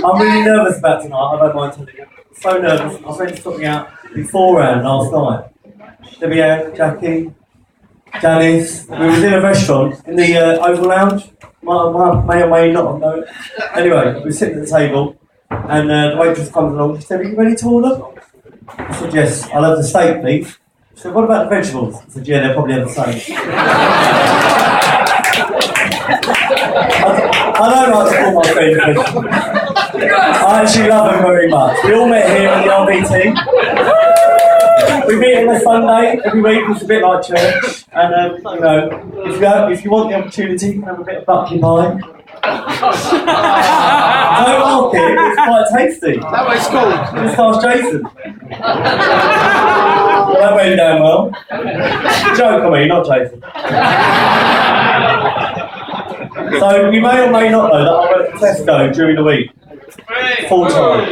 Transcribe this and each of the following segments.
I'm really nervous about tonight, I don't mind telling you. So nervous, my friends took me out beforehand last night. Debbie, Jackie, Janice, we was in a restaurant in the Oval Lounge. May or may not have known. Anyway, we were sitting at the table and the waitress comes along. She said, "Are you ready to order?" I said, "Yes, I'll have the steak, please." She said, "What about the vegetables?" I said, "Yeah, they'll probably have the same." I don't like to call my friends vegetables. I actually love them very much. We all met here at the RBT. We meet on a Sunday every week. It's a bit like church, and you know, if you want the opportunity, you can have a bit of bucky pie. Don't like it. It's quite tasty. That what it's called. Just ask Jason. That went down well. Joke on me, not Jason. So you may or may not know that I went to Tesco during the week, full time.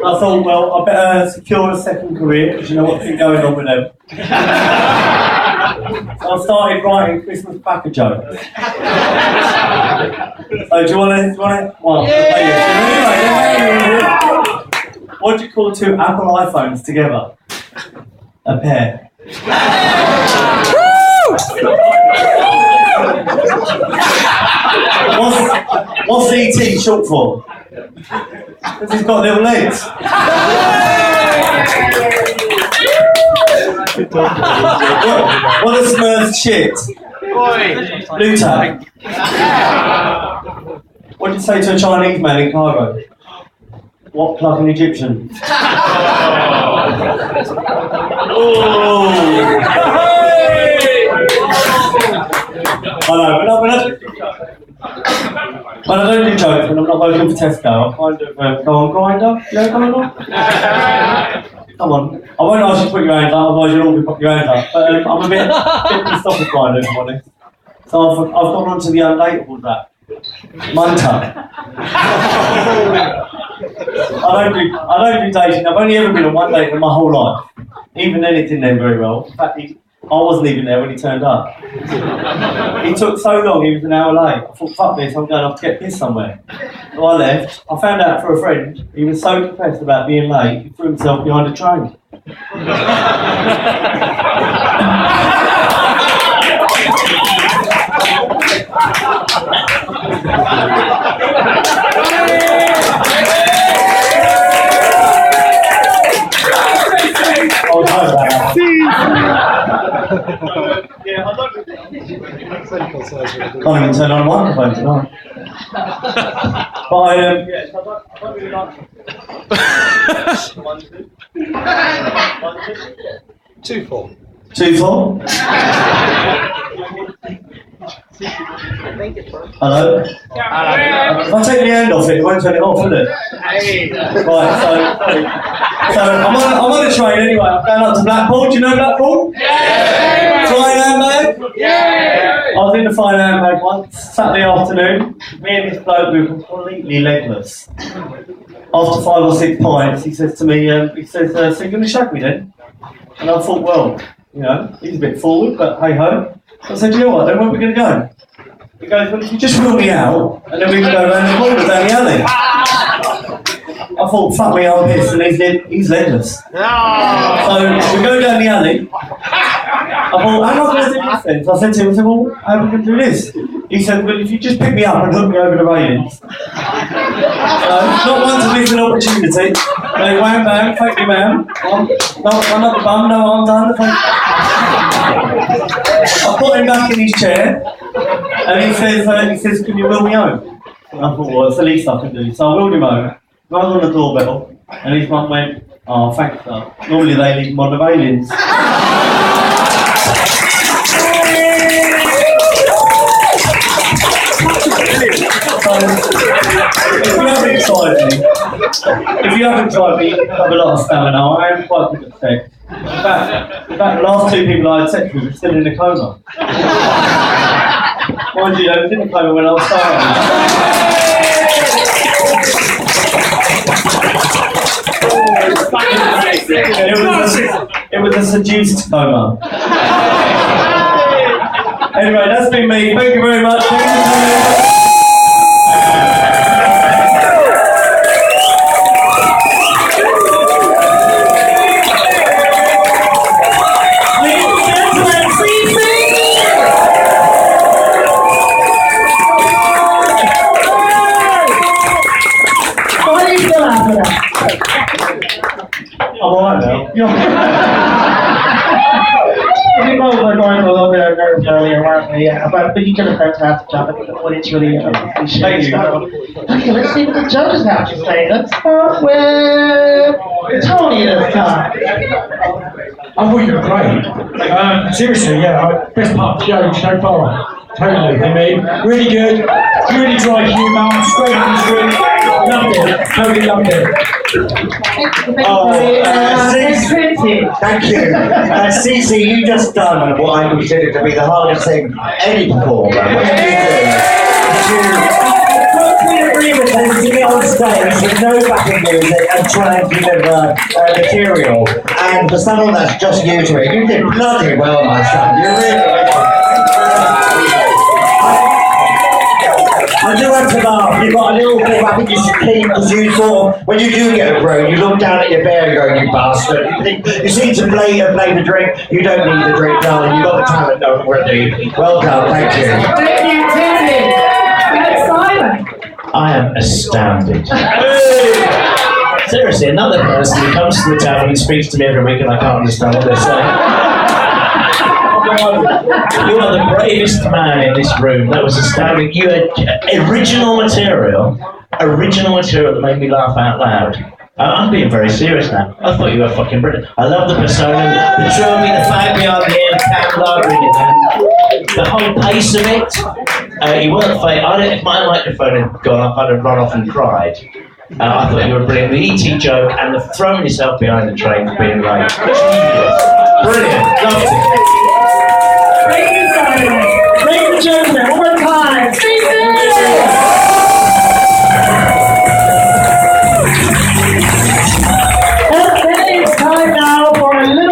I thought, well, I better secure a second career because you know what's been going on with them. So I started writing Christmas backer jokes. So do you want to? Well, anyway, what do you call two Apple iPhones together? A pair. What's ET short for? Because he's got little legs. What is Smurf's shit? Blue tack. What do you say to a Chinese man in cargo? What plug an Egyptian? I know, when I don't do jokes, when I'm not working for Tesco, I kind of go on Grindr. You know Grindr? Come on. I won't ask you to put your hands up, otherwise you'll all be putting your hands up. But I'm a bit pissed off with Grindr, if I'm honest. So I've gone on to the undateables app. Munter. I don't do dating. I've only ever been on one date in my whole life. Even then it didn't end very well. In fact, I wasn't even there when he turned up. He took so long, he was an hour late. I thought, fuck this, I'm going off to get pissed somewhere. So I left. I found out for a friend, he was so depressed about being late, he threw himself behind a train. Oh, no, yeah, I don't can't even turn on a microphone tonight. But I don't really like it. 2-4. 2-4. Hello? If I take the hand off it, it won't turn it off, will it? Right, so I'm on a train anyway. I'm going up to Blackpool. Do you know Blackpool? Yeah! Flying handbag? Yeah! I was in the flying handbag once, Saturday afternoon. Me and this bloke, we were completely legless. After 5 or 6 pints, he says to me, so you're going to shag me then? And I thought, well, you know, he's a bit forward, but hey ho. I said, you know what, then where are we going to go? He goes, well, if you just rule me out, and then we can go around the corner down the alley. I thought, fuck me, I'm pissed, and he's legless. So we go down the alley. I thought, how am I going to do this then? So I said to him, well, how are we going to do this? He said, well, if you just pick me up and hook me over the railings. Not one to miss an opportunity. They wham bam, thank you ma'am. I'm not the bum, no, I'm done. I put him back in his chair, and he says, can you wheel me home? And I thought, well, it's the least I can do. So I wheeled him home, rang on the doorbell, and his mum went, oh, thanks, sir. Normally they leave him on the railings. If you haven't tried me, you have a lot of stamina. I am quite good at sex. In fact, the last 2 people I had sex with were still in a coma. Mind you, I was in a coma when I was starting. It was a seduced coma. Anyway, that's been me. Thank you very much. I think both are going a little bit of nerves earlier, weren't we? Yeah, but you did a fantastic job. I think the audience really appreciates Thank you. Okay, let's see what the judges have to say. Let's start with Tony this time. I thought you were great. Seriously, yeah, best part of the show so far. Totally, I mean, really good, really dry humour, straight up the street. Loved it, totally loved it. Thank you. Sisi, you just done what I consider to be the hardest thing any performer. What did you do? To agree with them to get on stage with no backing music and try and deliver material. And for someone that's just new to it, you did bloody well, my son. You really. I do have to laugh. You've got a little bit, I think you should keep, because you sort of, when you do get a groan, you look down at your bear and go, you bastard. You seem to play the drink. You don't need the drink, darling. You've got the talent already. Well done, thank you. Thank you, Timmy. That's Simon. I am astounded. Seriously, another person who comes to the tavern and speaks to me every week and I can't understand what they're saying. You are the bravest man in this room. That was astounding. You had original material that made me laugh out loud. I'm being very serious now. I thought you were fucking brilliant. I love the persona, the trophy, the fight behind the end, the whole pace of it. You weren't fake. If my microphone had gone up, I'd have run off and cried. I thought you were brilliant. The E.T. joke and the throwing yourself behind the train for being like, brilliant. Loved it.